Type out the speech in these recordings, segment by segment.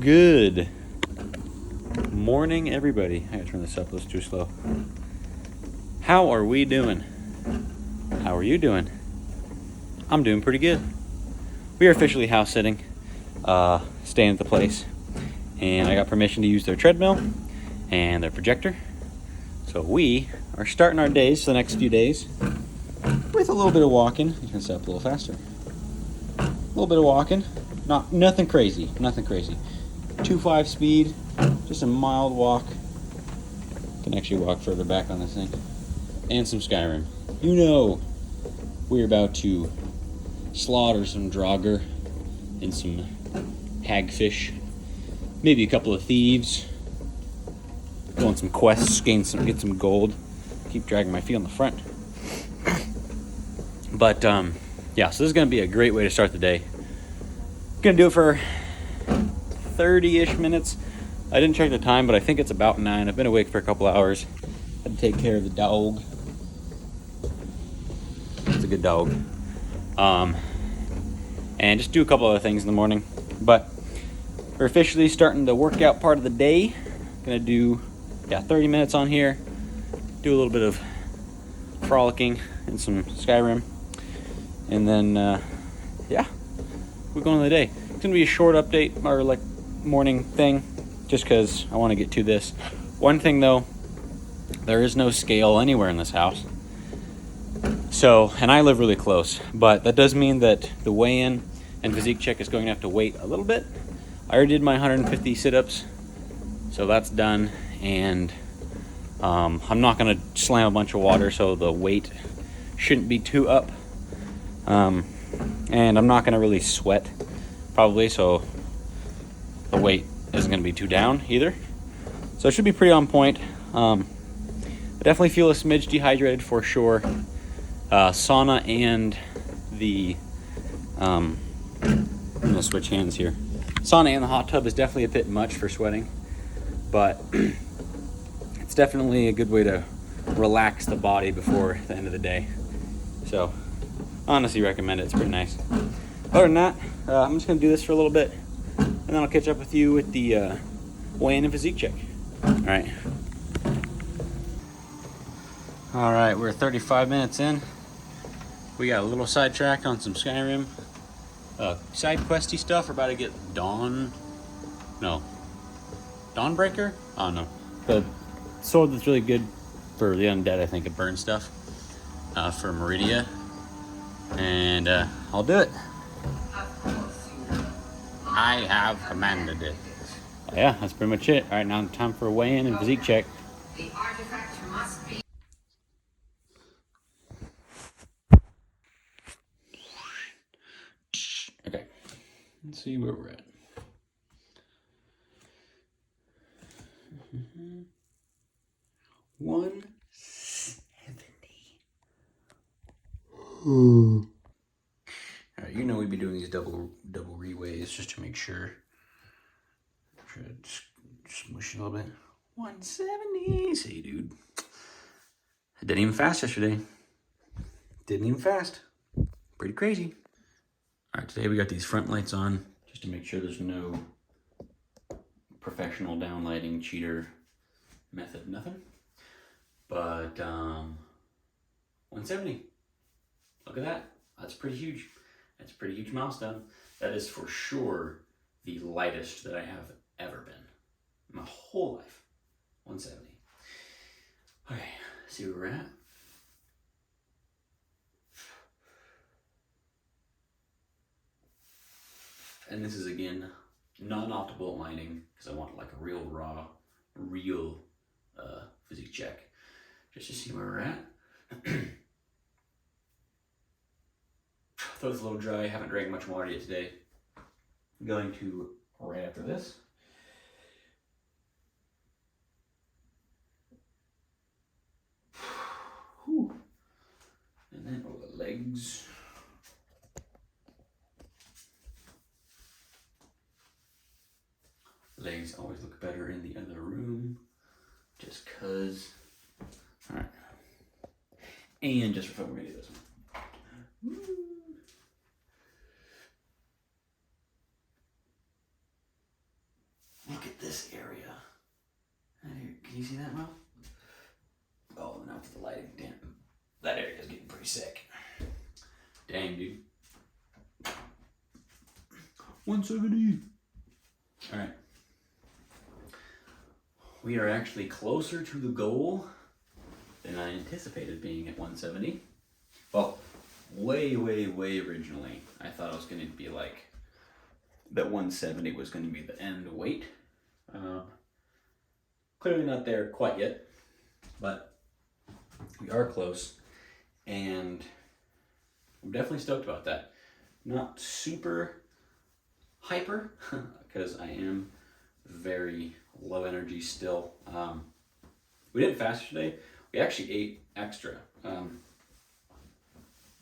Good morning, everybody. I gotta turn this up, it's too slow. How are we doing? How are you doing? I'm doing pretty good. We are officially house sitting, staying at the place, and I got permission to use their treadmill and their projector. So we are starting our days for the next few days with a little bit of walking. You can step a little faster. A little bit of walking, nothing crazy. 2.5 speed, just a mild walk. Can actually walk further back on this thing. And some Skyrim. You know, we're about to slaughter some Draugr and some hagfish, maybe a couple of thieves. Go on some quests, get some gold. Keep dragging my feet on the front. But yeah, so this is gonna be a great way to start the day. Gonna do it for 30-ish minutes. I didn't check the time, but I think it's about 9. I've been awake for a couple hours. Had to take care of the dog. It's a good dog. And just do a couple other things in the morning. But we're officially starting the workout part of the day. Gonna do 30 minutes on here. Do a little bit of frolicking and some Skyrim. And then we're going to the day. It's gonna be a short update or like morning thing, just because I want to get to this. One thing though, there is no scale anywhere in this house. So, and I live really close, but that does mean that the weigh-in and physique check is going to have to wait a little bit. I already did my 150 sit-ups, so that's done, and I'm not going to slam a bunch of water, so the weight shouldn't be too up. And I'm not going to really sweat, probably, so the weight isn't going to be too down either. So it should be pretty on point. I definitely feel a smidge dehydrated for sure. Sauna and the I'm gonna switch hands here. Sauna and the hot tub is definitely a bit much for sweating, but it's definitely a good way to relax the body before the end of the day. So honestly recommend it. It's pretty nice. Other than that, I'm just gonna do this for a little bit, and then I'll catch up with you with the weigh-in and physique check. All right, we're 35 minutes in. We got a little sidetracked on some Skyrim. Side questy stuff. We're about to get Dawnbreaker? I don't know. The sword that's really good for the undead, I think. It burns stuff for Meridia. And I'll do it. I have commanded it. Yeah, that's pretty much it. All right, now time for a weigh-in and physique check. The artifact must be. Okay, let's see where we're at. Mm-hmm. 170. All right, you know we'd be doing these double reweighs just to make sure. Try to smush it a little bit. 170. See, dude. I didn't even fast yesterday. Pretty crazy. All right, today we got these front lights on just to make sure there's no professional downlighting cheater method, nothing. But 170. Look at that. That's pretty huge. That's a pretty huge milestone. That is for sure the lightest that I have ever been my whole life. 170. Okay, see where we're at. And this is again non-optimal lining because I want like a real raw, physique check just to see where we're at. Throat's a little dry. Haven't drank much water yet today. I'm going to right after this. Whew. And then the legs. Legs always look better in the other room, just cause. All right. And just for fun, we're gonna do this one. at this area. Can you see that, Mo? Oh, not with the lighting. Damn. That area is getting pretty sick. Dang, dude. 170. All right. We are actually closer to the goal than I anticipated being at 170. Well, way originally, I thought it was going to be like that 170 was going to be the end weight. Clearly not there quite yet, but we are close, and I'm definitely stoked about that. Not super hyper, because I am very low energy still. We didn't fast yesterday. We actually ate extra.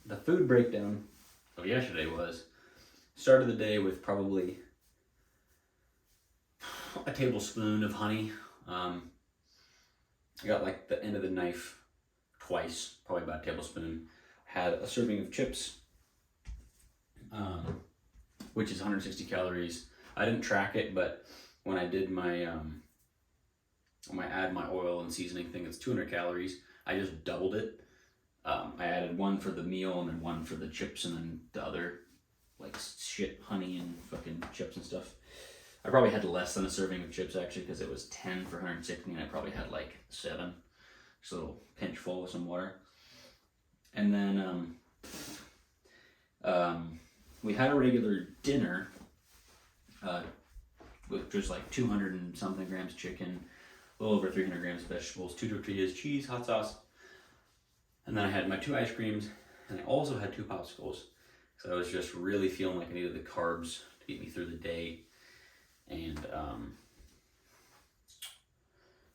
The food breakdown of yesterday was started the day with probably a tablespoon of honey. I got like the end of the knife twice, probably about a tablespoon. Had a serving of chips, which is 160 calories. I didn't track it, but when I did my add my oil and seasoning thing, it's 200 calories. I just doubled it. I added one for the meal and then one for the chips and then the other like shit honey and fucking chips and stuff. I probably had less than a serving of chips actually, because it was 10 for 160 and I probably had like 7. Just a little pinch full with some water. And then we had a regular dinner, which was like 200 and something grams of chicken, a little over 300 grams of vegetables, 2 tortillas, cheese, hot sauce. And then I had my 2 ice creams, and I also had 2 popsicles. So I was just really feeling like I needed the carbs to get me through the day. And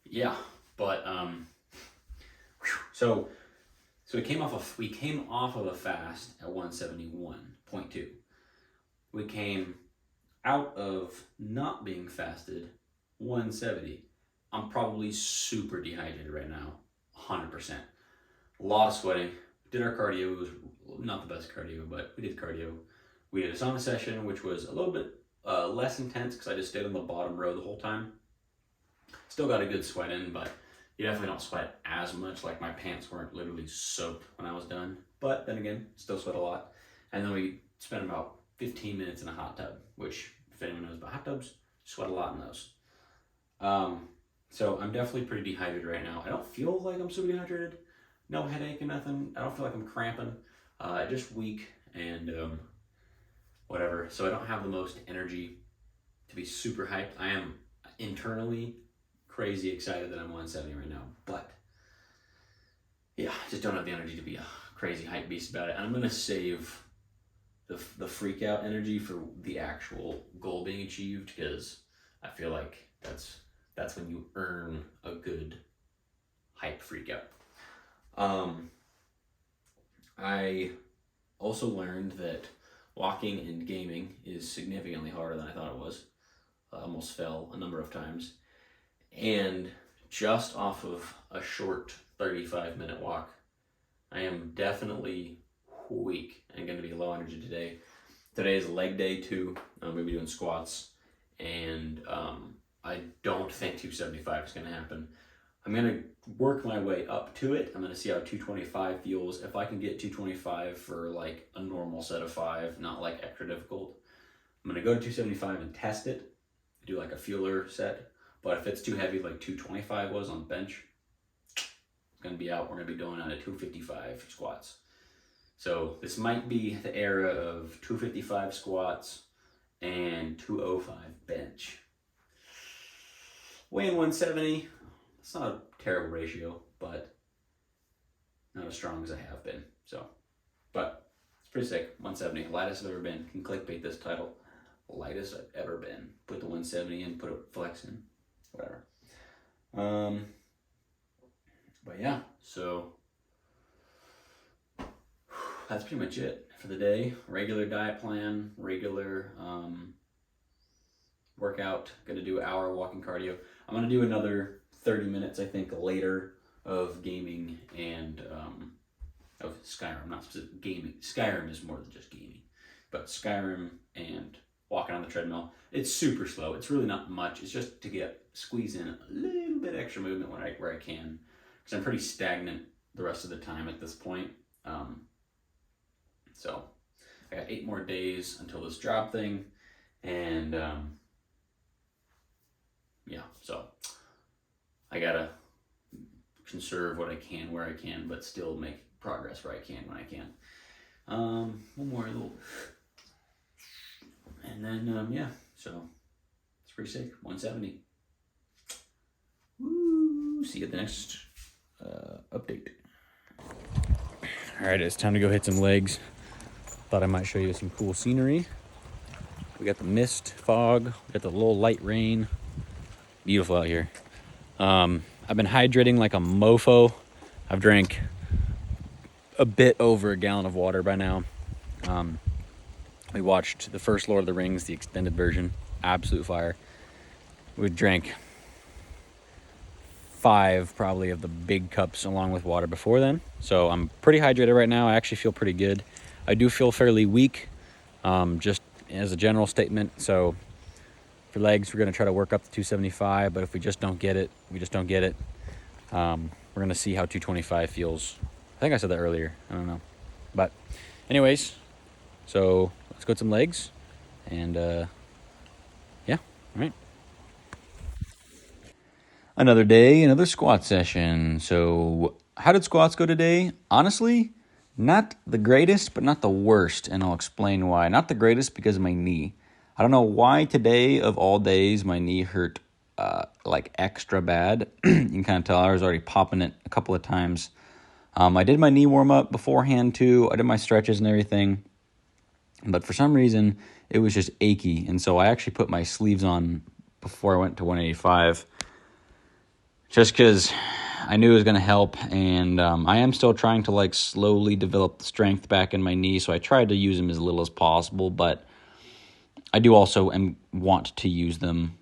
yeah, but so we came off of a fast at 171.2. We came out of not being fasted 170. I'm probably super dehydrated right now, 100%. A lot of sweating. Did our cardio. It was not the best cardio, but we did cardio. We did a sauna session, which was a little bit less intense because I just stayed on the bottom row the whole time. Still got a good sweat in, but you definitely don't sweat as much. Like my pants weren't literally soaked when I was done. But then again, still sweat a lot. And then we spent about 15 minutes in a hot tub, which if anyone knows about hot tubs, sweat a lot in those. So I'm definitely pretty dehydrated right now. I don't feel like I'm super dehydrated. No headache or nothing. I don't feel like I'm cramping. Just weak and whatever. So I don't have the most energy to be super hyped. I am internally crazy excited that I'm 170 right now. But yeah, I just don't have the energy to be a crazy hype beast about it. And I'm going to save the freak out energy for the actual goal being achieved, because I feel like that's when you earn a good hype freak out. I also learned that walking and gaming is significantly harder than I thought it was. I almost fell a number of times. And just off of a short 35-minute walk, I am definitely weak and going to be low energy today. Today is leg day too. I'm going to be doing squats, and I don't think 275 is going to happen. I'm going to work my way up to it. I'm going to see how 225 feels. If I can get 225 for like a normal set of 5, not like extra difficult, I'm going to go to 275 and test it, do like a feeler set. But if it's too heavy, like 225 was on bench, it's going to be out. We're going to be going on a 255 squats. So this might be the era of 255 squats and 205 bench. Weighing 170. It's not a terrible ratio, but not as strong as I have been. So, but it's pretty sick. 170, lightest I've ever been. Can clickbait this title. Lightest I've ever been. Put the 170 in, put a flex in, whatever. But yeah, so that's pretty much it for the day. Regular diet plan, regular workout. Gonna do an hour walking cardio. I'm gonna do another 30 minutes, I think, later of gaming and of Skyrim, not specific gaming. Skyrim is more than just gaming, but Skyrim and walking on the treadmill. It's super slow. It's really not much. It's just to squeeze in a little bit extra movement where I can, because I'm pretty stagnant the rest of the time at this point. So I got 8 more days until this job thing, and yeah, so I gotta conserve what I can where I can, but still make progress where I can when I can. One more little, and then yeah, so it's pretty sick. 170. Woo! See you at the next update. All right, it's time to go hit some legs. Thought I might show you some cool scenery. We got the mist, fog, we got the little light rain. Beautiful out here. I've been hydrating like a mofo. I've drank a bit over a gallon of water by now. We watched the first Lord of the Rings, the extended version. Absolute fire. We drank 5 probably of the big cups along with water before then. So I'm pretty hydrated right now. I actually feel pretty good. I do feel fairly weak, just as a general statement. So for legs, we're going to try to work up to 275, but if we just don't get it, we just don't get it. We're going to see how 225 feels. I think I said that earlier. I don't know. But anyways, so let's go to some legs, and yeah, all right. Another day, another squat session. So how did squats go today? Honestly, not the greatest, but not the worst, and I'll explain why. Not the greatest because of my knee. I don't know why today, of all days, my knee hurt like extra bad. You can kind of tell I was already popping it a couple of times. I did my knee warm-up beforehand too. I did my stretches and everything. But for some reason, it was just achy. And so I actually put my sleeves on before I went to 185. Just because I knew it was going to help. And I am still trying to like slowly develop the strength back in my knee. So I tried to use them as little as possible. But I do also want to use them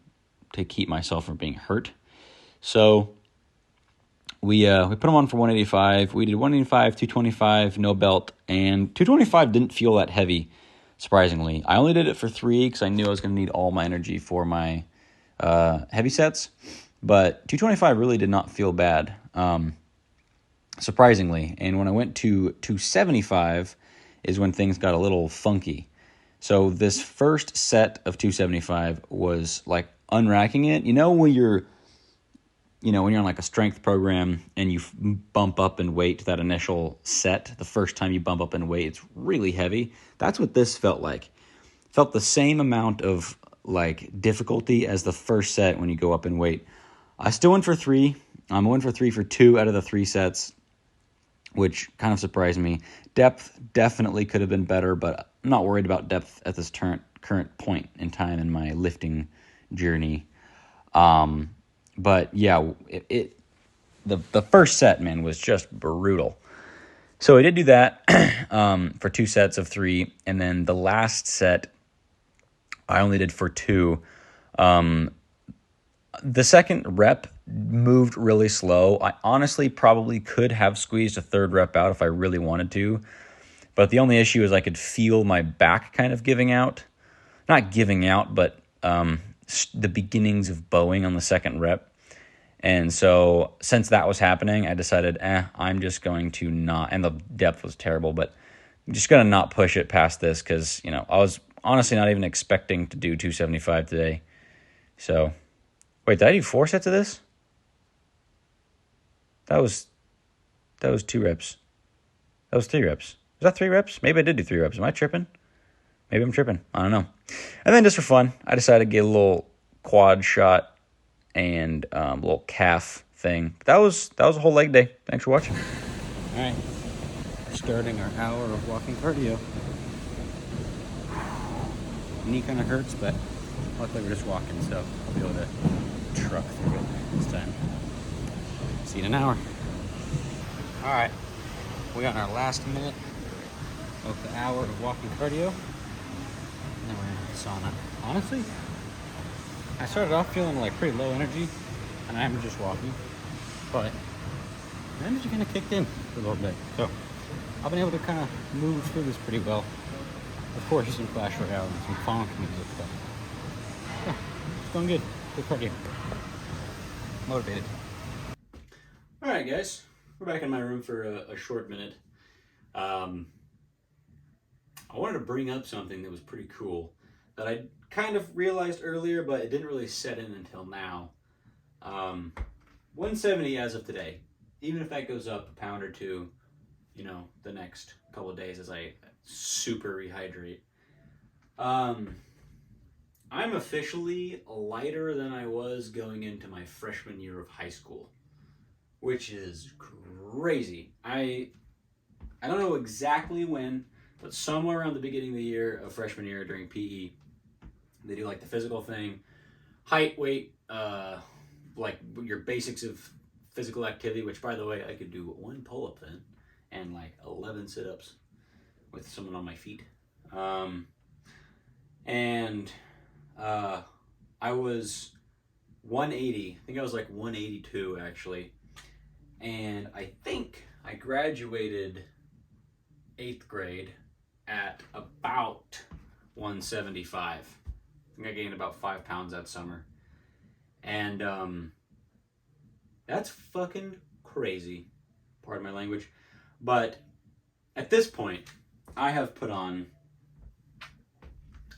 to keep myself from being hurt. So we put them on for 185. We did 185, 225, no belt, and 225 didn't feel that heavy, surprisingly. I only did it for 3 because I knew I was going to need all my energy for my heavy sets, but 225 really did not feel bad, surprisingly. And when I went to 275 is when things got a little funky. So this first set of 275 was like unracking it. You know when you're on like a strength program and you bump up in weight, that initial set, the first time you bump up in weight, it's really heavy. That's what this felt like. Felt the same amount of like difficulty as the first set when you go up in weight. I still went for 3. I went for 3 for 2 out of the 3 sets, which kind of surprised me. Depth definitely could have been better, but I'm not worried about depth at this current point in time in my lifting journey. But yeah, the first set, man, was just brutal. So I did do that for 2 sets of 3, and then the last set I only did for 2. The second rep moved really slow. I honestly probably could have squeezed a 3rd rep out if I really wanted to, but the only issue is I could feel my back kind of giving out. Not giving out, but the beginnings of bowing on the 2nd rep. And so since that was happening, I decided, I'm just going to not, and the depth was terrible, but I'm just going to not push it past this because, I was honestly not even expecting to do 275 today. So, wait, did I do 4 sets of this? That was 2 reps. That was 3 reps. Was that 3 reps? Maybe I did do 3 reps. Am I tripping? Maybe I'm tripping. I don't know. And then just for fun, I decided to get a little quad shot and a little calf thing. That was a whole leg day. Thanks for watching. All right, we're starting our hour of walking cardio. Knee kind of hurts, but luckily we're just walking, so I'll be able to truck through it this time. See you in an hour. All right, we got our last minute of the hour of walking cardio, and then we're in the sauna. Honestly, I started off feeling like pretty low energy, and I'm just walking, but the energy kind of kicked in for a little bit. So I've been able to kind of move through this pretty well. Of course, some Clash Royale and some funk music, but yeah, it's going good. Good cardio. Motivated. All right, guys, we're back in my room for a short minute. I wanted to bring up something that was pretty cool that I kind of realized earlier, but it didn't really set in until now. 170 as of today. Even if that goes up a pound or two, you know, the next couple of days as I super rehydrate. I'm officially lighter than I was going into my freshman year of high school, which is crazy. I don't know exactly when, but somewhere around the beginning of the year of freshman year during PE, they do like the physical thing, height, weight, like your basics of physical activity, which by the way, I could do 1 pull-up then and like 11 sit-ups with someone on my feet. I was 180. I think I was like 182 actually. And I think I graduated 8th grade at about 175. I think I gained about 5 pounds that summer. And that's fucking crazy. Pardon my language. But at this point, I have put on,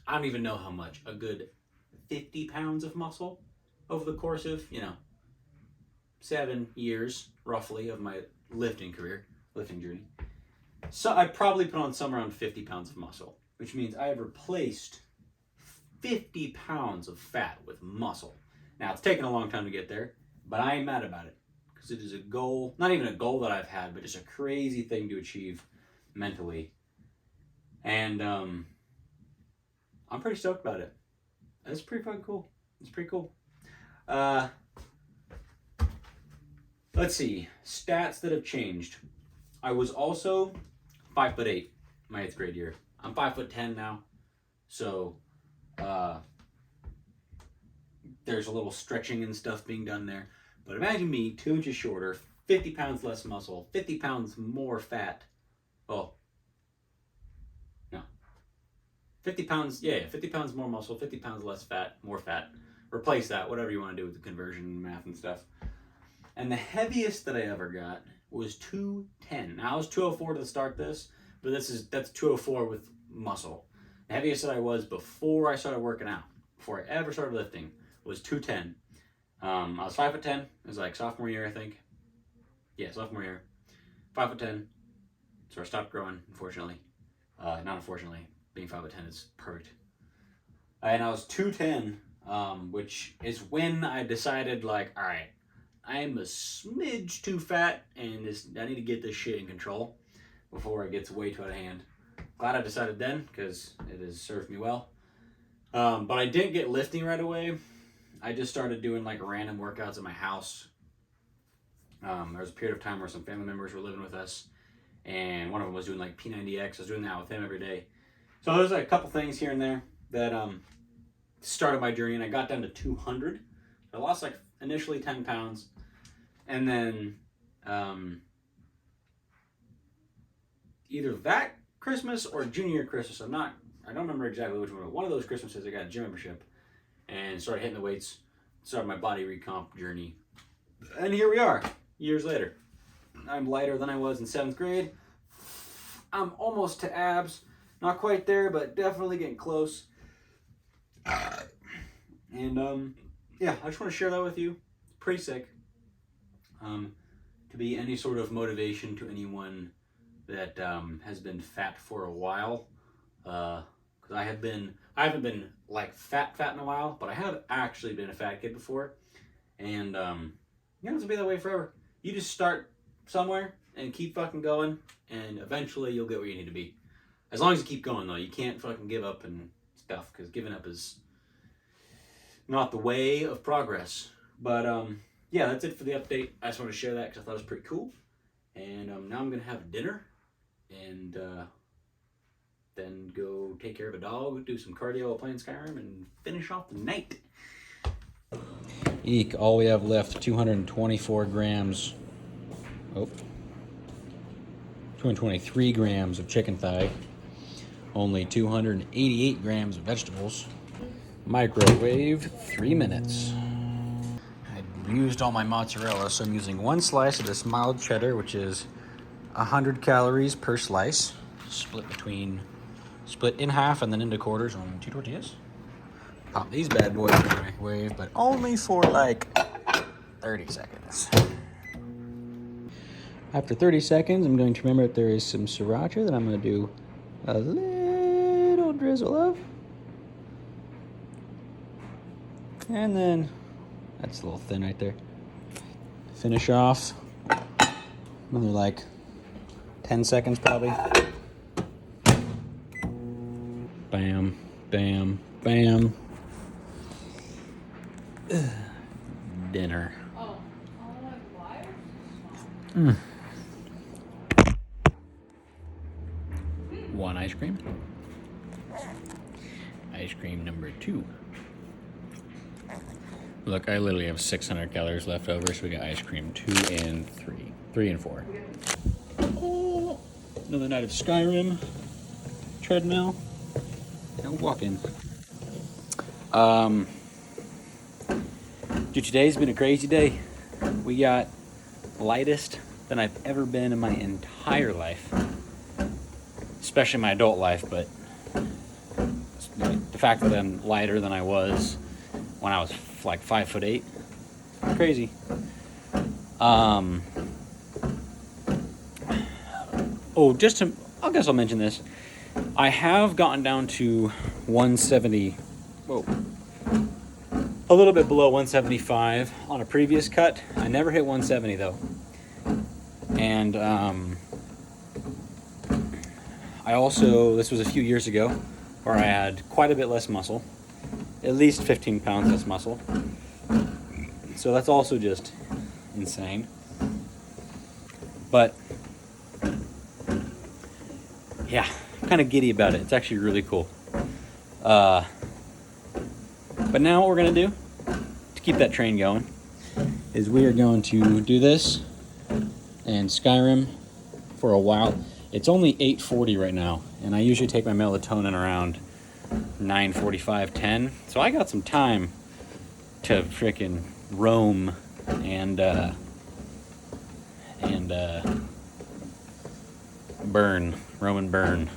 I don't even know how much, a good 50 pounds of muscle over the course of, 7 years, roughly, of my lifting journey. So I probably put on somewhere around 50 pounds of muscle, which means I have replaced 50 pounds of fat with muscle. Now, it's taken a long time to get there, but I ain't mad about it, because it is a goal, not even a goal that I've had, but just a crazy thing to achieve mentally. And I'm pretty stoked about it. It's pretty fucking cool. It's pretty cool. Let's see. Stats that have changed. I was also 5'8" my 8th grade year. I'm 5'10" now. So there's a little stretching and stuff being done there. But imagine me 2 inches shorter, 50 pounds less muscle, 50 pounds more fat. Oh. No. 50 pounds, 50 pounds more muscle, 50 pounds less fat, more fat. Replace that, whatever you want to do with the conversion math and stuff. And the heaviest that I ever got was 210. Now I was 204 to start this, but that's 204 with muscle. The heaviest that I was before I started working out, before I ever started lifting, was 210. I was 5'10". It was like sophomore year, I think. Yeah, sophomore year. 5'10". So I stopped growing, unfortunately. Not unfortunately. Being 5'10" is perfect. And I was 210, which is when I decided, like, all right, I'm a smidge too fat, and I need to get this shit in control before it gets way too out of hand. Glad I decided then, because it has served me well. But I didn't get lifting right away. I just started doing like random workouts at my house. There was a period of time where some family members were living with us, and one of them was doing like P90X. I was doing that with him every day. So there's like a couple things here and there that started my journey, and I got down to 200. I lost like initially 10 pounds, and then either that Christmas or junior Christmas, I don't remember exactly which one, but one of those Christmases I got a gym membership and started hitting the weights, started my body recomp journey. And here we are, years later. I'm lighter than I was in 7th grade. I'm almost to abs. Not quite there, but definitely getting close. And I just want to share that with you. Pretty sick. To be any sort of motivation to anyone that has been fat for a while. Because I haven't been like fat in a while, but I have actually been a fat kid before. And it's be that way forever. You just start somewhere and keep fucking going, and eventually you'll get where you need to be. As long as you keep going, though. You can't fucking give up and stuff, because giving up is not the way of progress. But that's it for the update. I just want to share that because I thought it was pretty cool. And now I'm gonna have dinner, and then go take care of a dog, do some cardio while playing Skyrim, and finish off the night. Eek, all we have left, 224 grams. 223 grams of chicken thigh. Only 288 grams of vegetables. Microwave 3 minutes. I used all my mozzarella, so I'm using 1 slice of this mild cheddar, which is 100 calories per slice, split in half and then into quarters on 2 tortillas. Pop these bad boys in the microwave, but only for like 30 seconds. After 30 seconds, I'm going to remember that there is some sriracha that I'm going to do a little drizzle of. And then, that's a little thin right there. Finish off. Another like 10 seconds probably. Bam, bam, bam. Ugh. Dinner. Mm. 1 ice cream. Ice cream number 2. Look, I literally have 600 calories left over, so we got ice cream 2 and 3. 3 and 4. Oh, another night of Skyrim. Treadmill. And walking. Dude, today's been a crazy day. We got lightest than I've ever been in my entire life. Especially my adult life, but the fact that I'm lighter than I was when I was like 5'8", crazy. Oh, I guess I'll mention this. I have gotten down to 170. Whoa. A little bit below 175 on a previous cut. I never hit 170 though. And I also, this was a few years ago, where I had quite a bit less muscle. At least 15 pounds less muscle. So that's also just insane. But yeah, I'm kind of giddy about it. It's actually really cool. But now what we're going to do to keep that train going is we are going to do this and Skyrim for a while. It's only 8:40 right now, and I usually take my melatonin around 9:45, 10. So I got some time to frickin' roam and burn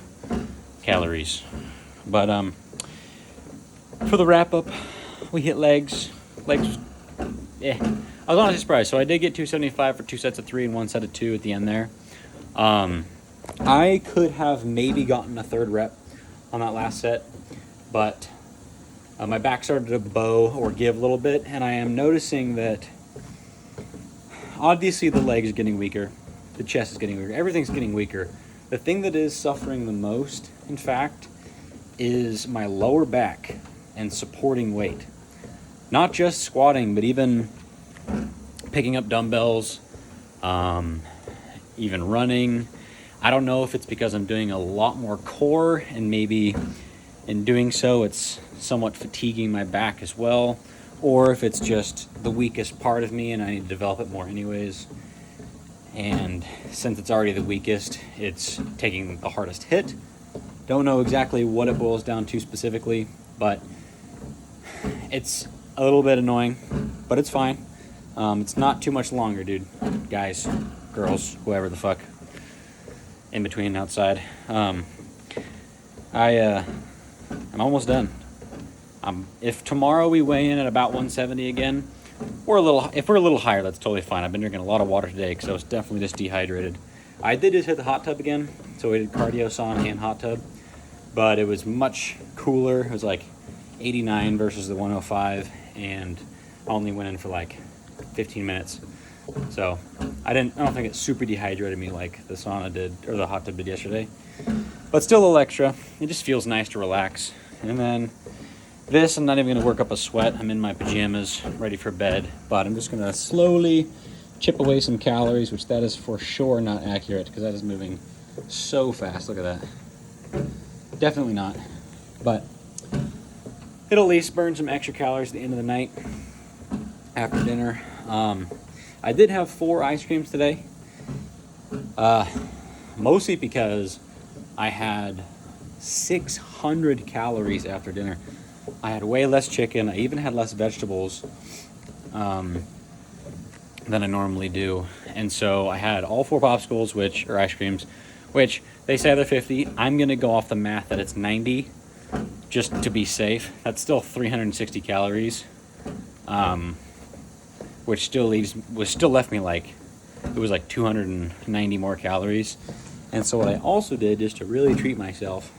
calories. But for the wrap up, we hit legs. I was honestly surprised. So I did get 275 for 2 sets of 3 and 1 set of 2 at the end there. I could have maybe gotten a 3rd rep on that last set, but my back started to bow or give a little bit, and I am noticing that obviously the leg is getting weaker, the chest is getting weaker, everything's getting weaker. The thing that is suffering the most, in fact, is my lower back and supporting weight. Not just squatting, but even picking up dumbbells, even running. I don't know if it's because I'm doing a lot more core and maybe in doing so it's somewhat fatiguing my back as well, or if it's just the weakest part of me and I need to develop it more anyways. And since it's already the weakest, it's taking the hardest hit. Don't know exactly what it boils down to specifically, but it's a little bit annoying, but it's fine. It's not too much longer, dude. Guys, girls, whoever the fuck in between outside. I'm almost done. If tomorrow we weigh in at about 170 again, if we're a little higher, that's totally fine. I've been drinking a lot of water today because I was definitely just dehydrated. I did just hit the hot tub again, so we did cardio, sauna, and hot tub, but it was much cooler. It was like 89 versus the 105, and I only went in for like 15 minutes. So I don't think it super dehydrated me like the sauna did or the hot tub did yesterday, but still a little extra. It just feels nice to relax. And then this, I'm not even going to work up a sweat. I'm in my pajamas, ready for bed, but I'm just going to slowly chip away some calories, which that is for sure not accurate because that is moving so fast. Look at that. Definitely not, but it'll at least burn some extra calories at the end of the night after dinner. I did have 4 ice creams today, mostly because I had 600 calories after dinner. I had way less chicken. I even had less vegetables than I normally do. And so I had all 4 popsicles, or ice creams, which they say they're 50. I'm going to go off the math that it's 90 just to be safe. That's still 360 calories, which still left me like, it was like 290 more calories. And so what I also did, just to really treat myself,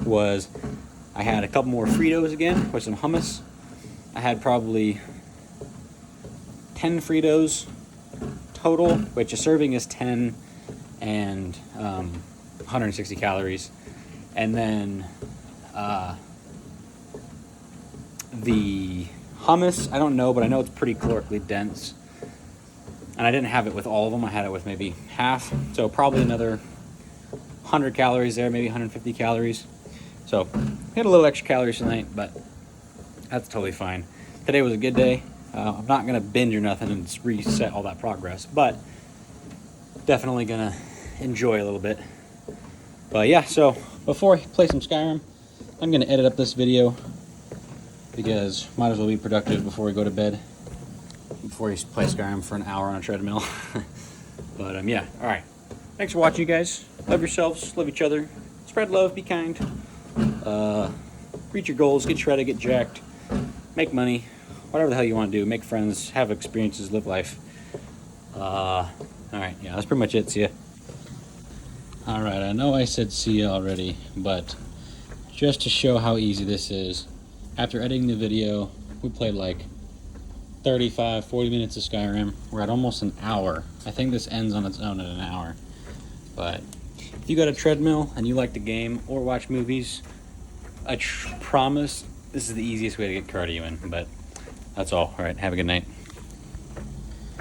was I had a couple more Fritos again with some hummus. I had probably 10 Fritos total, which a serving is 10 and 160 calories. And then the hummus, I don't know, but I know it's pretty calorically dense. And I didn't have it with all of them. I had it with maybe half. So probably another 100 calories there, maybe 150 calories. So I had a little extra calories tonight, but that's totally fine. Today was a good day. I'm not going to binge or nothing and just reset all that progress, but definitely going to enjoy a little bit. But yeah, so before I play some Skyrim, I'm going to edit up this video because might as well be productive before we go to bed, before you play Skyrim for an hour on a treadmill. But yeah, all right. Thanks for watching, you guys. Love yourselves, love each other, spread love, be kind, reach your goals, get shredded, get jacked, make money, whatever the hell you want to do, make friends, have experiences, live life. All right, yeah, that's pretty much it. See ya. All right, I know I said see ya already, but just to show how easy this is, after editing the video, we played like 35, 40 minutes of Skyrim. We're at almost an hour. I think this ends on its own at an hour. But if you got a treadmill and you like the game or watch movies, I promise this is the easiest way to get cardio in. But that's all. All right, have a good night.